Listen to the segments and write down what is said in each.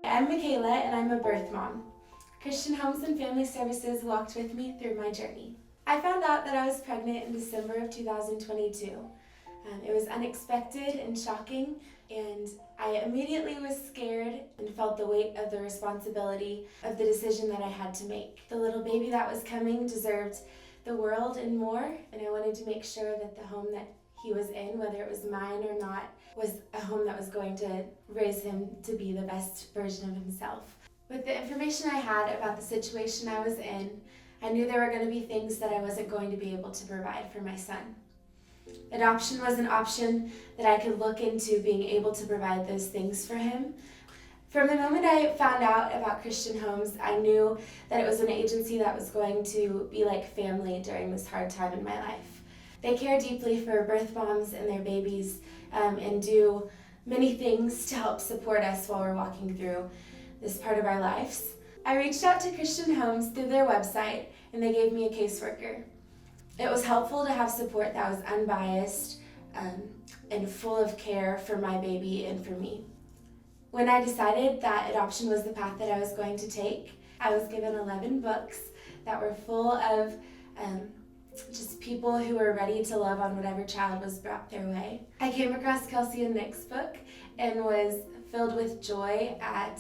I'm Michaela, and I'm a birth mom. Christian Homes and Family Services walked with me through my journey. I found out that I was pregnant in December of 2022. It was unexpected and shocking, and I immediately was scared and felt the weight of the responsibility of the decision that I had to make. The little baby that was coming deserved the world and more, and I wanted to make sure that the home that he was in, whether it was mine or not, was a home that was going to raise him to be the best version of himself. With the information I had about the situation I was in, I knew there were going to be things that I wasn't going to be able to provide for my son. Adoption was an option that I could look into being able to provide those things for him. From the moment I found out about Christian Homes, I knew that it was an agency that was going to be like family during this hard time in my life. They care deeply for birth moms and their babies and do many things to help support us while we're walking through this part of our lives. I reached out to Christian Homes through their website, and they gave me a caseworker. It was helpful to have support that was unbiased and full of care for my baby and for me. When I decided that adoption was the path that I was going to take, I was given 11 books that were full of just people who were ready to love on whatever child was brought their way. I came across Kelsey and Nick's book and was filled with joy at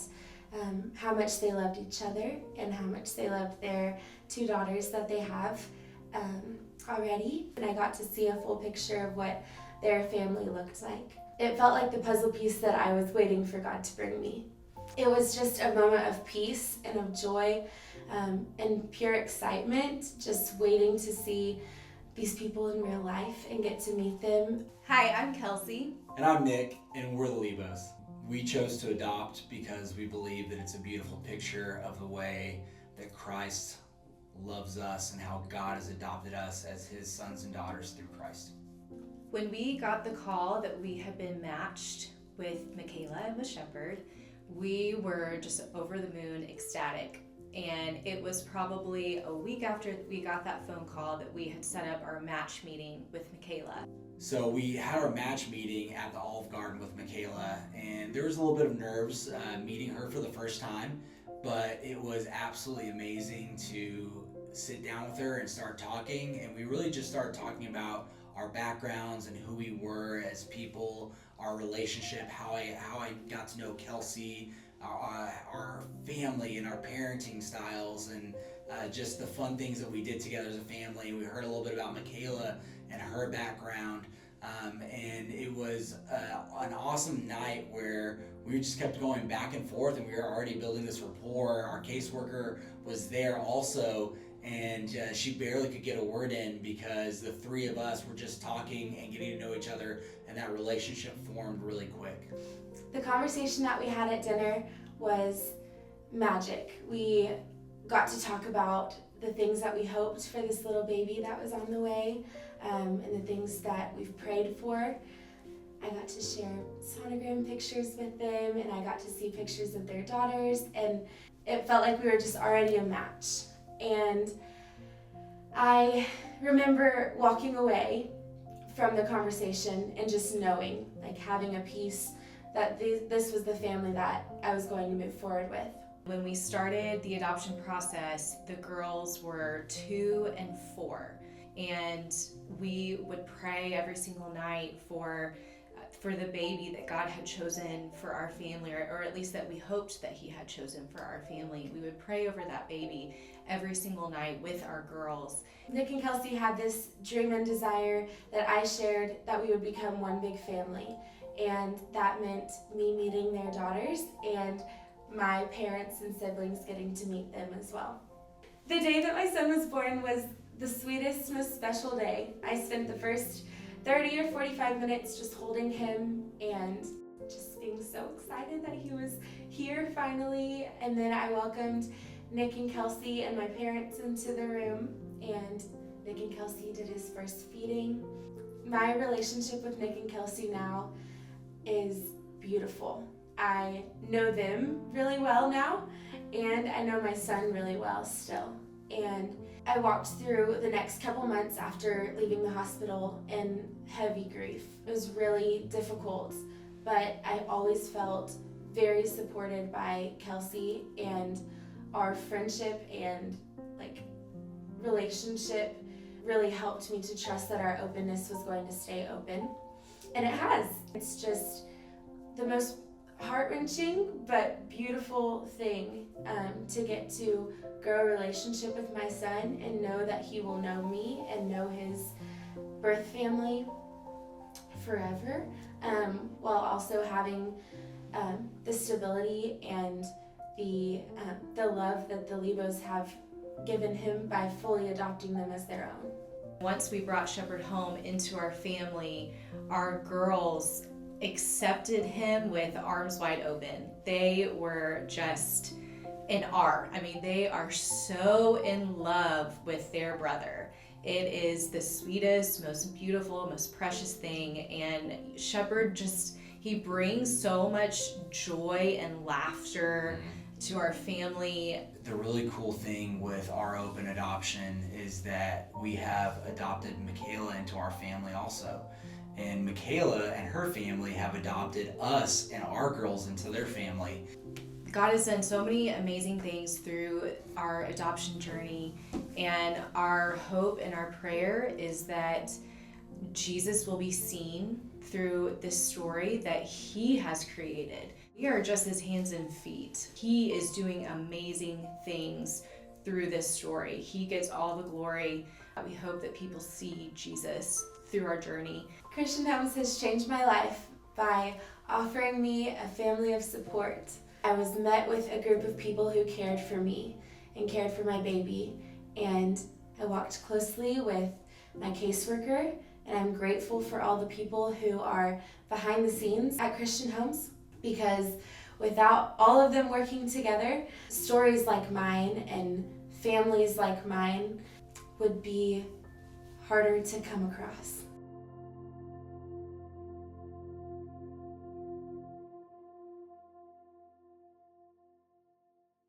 how much they loved each other and how much they loved their 2 daughters that they have already. And I got to see a full picture of what their family looked like. It felt like the puzzle piece that I was waiting for God to bring me. It was just a moment of peace and of joy and pure excitement, just waiting to see these people in real life and get to meet them. Hi, I'm Kelsey. And I'm Nick, and we're the Lebos. We chose to adopt because we believe that it's a beautiful picture of the way that Christ loves us and how God has adopted us as his sons and daughters through Christ. When we got the call that we had been matched with Michaela and with Shepherd, we were just over the moon ecstatic. And it was probably a week after we got that phone call that we had set up our match meeting with Michaela. So we had our match meeting at the Olive Garden with Michaela, and there was a little bit of nerves meeting her for the first time, but it was absolutely amazing to sit down with her and start talking. And we really just started talking about our backgrounds and who we were as people, our relationship, how I got to know Kelsey, our family and our parenting styles, and just the fun things that we did together as a family. We heard a little bit about Michaela and her background, and it was an awesome night where we just kept going back and forth, and we were already building this rapport. Our caseworker was there also, and she barely could get a word in because the 3 of us were just talking and getting to know each other, and that relationship formed really quick. The conversation that we had at dinner was magic. We got to talk about the things that we hoped for this little baby that was on the way, and the things that we've prayed for. I got to share sonogram pictures with them, and I got to see pictures of their daughters, and it felt like we were just already a match. And I remember walking away from the conversation and just knowing, like having a peace that this was the family that I was going to move forward with. When we started the adoption process, the girls were 2 and 4, and we would pray every single night for the baby that God had chosen for our family, or at least that we hoped that he had chosen for our family. We would pray over that baby every single night with our girls. Nick and Kelsey had this dream and desire that I shared, that we would become one big family. And that meant me meeting their daughters and my parents and siblings getting to meet them as well. The day that my son was born was the sweetest, most special day. I spent the first 30 or 45 minutes just holding him and just being so excited that he was here finally. And then I welcomed Nick and Kelsey and my parents into the room, and Nick and Kelsey did his first feeding. My relationship with Nick and Kelsey now is beautiful. I know them really well now, and I know my son really well still. And I walked through the next couple months after leaving the hospital in heavy grief. It was really difficult, but I always felt very supported by Kelsey, and our friendship and relationship really helped me to trust that our openness was going to stay open. And it has. It's just the most heart-wrenching but beautiful thing to get to grow a relationship with my son and know that he will know me and know his birth family forever, while also having the stability and the love that the Lebos have given him by fully adopting them as their own. Once we brought Shepherd home into our family, our girls accepted him with arms wide open. They were just in awe. I mean, they are so in love with their brother. It is the sweetest, most beautiful, most precious thing. And Shepherd he brings so much joy and laughter to our family. The really cool thing with our open adoption is that we have adopted Michaela into our family also. And Michaela and her family have adopted us and our girls into their family. God has done so many amazing things through our adoption journey, and our hope and our prayer is that Jesus will be seen through this story that he has created. We are just his hands and feet. He is doing amazing things through this story. He gets all the glory. We hope that people see Jesus through our journey. Christian Homes has changed my life by offering me a family of support. I was met with a group of people who cared for me and cared for my baby, and I walked closely with my caseworker, and I'm grateful for all the people who are behind the scenes at Christian Homes, because without all of them working together, stories like mine and families like mine would be harder to come across.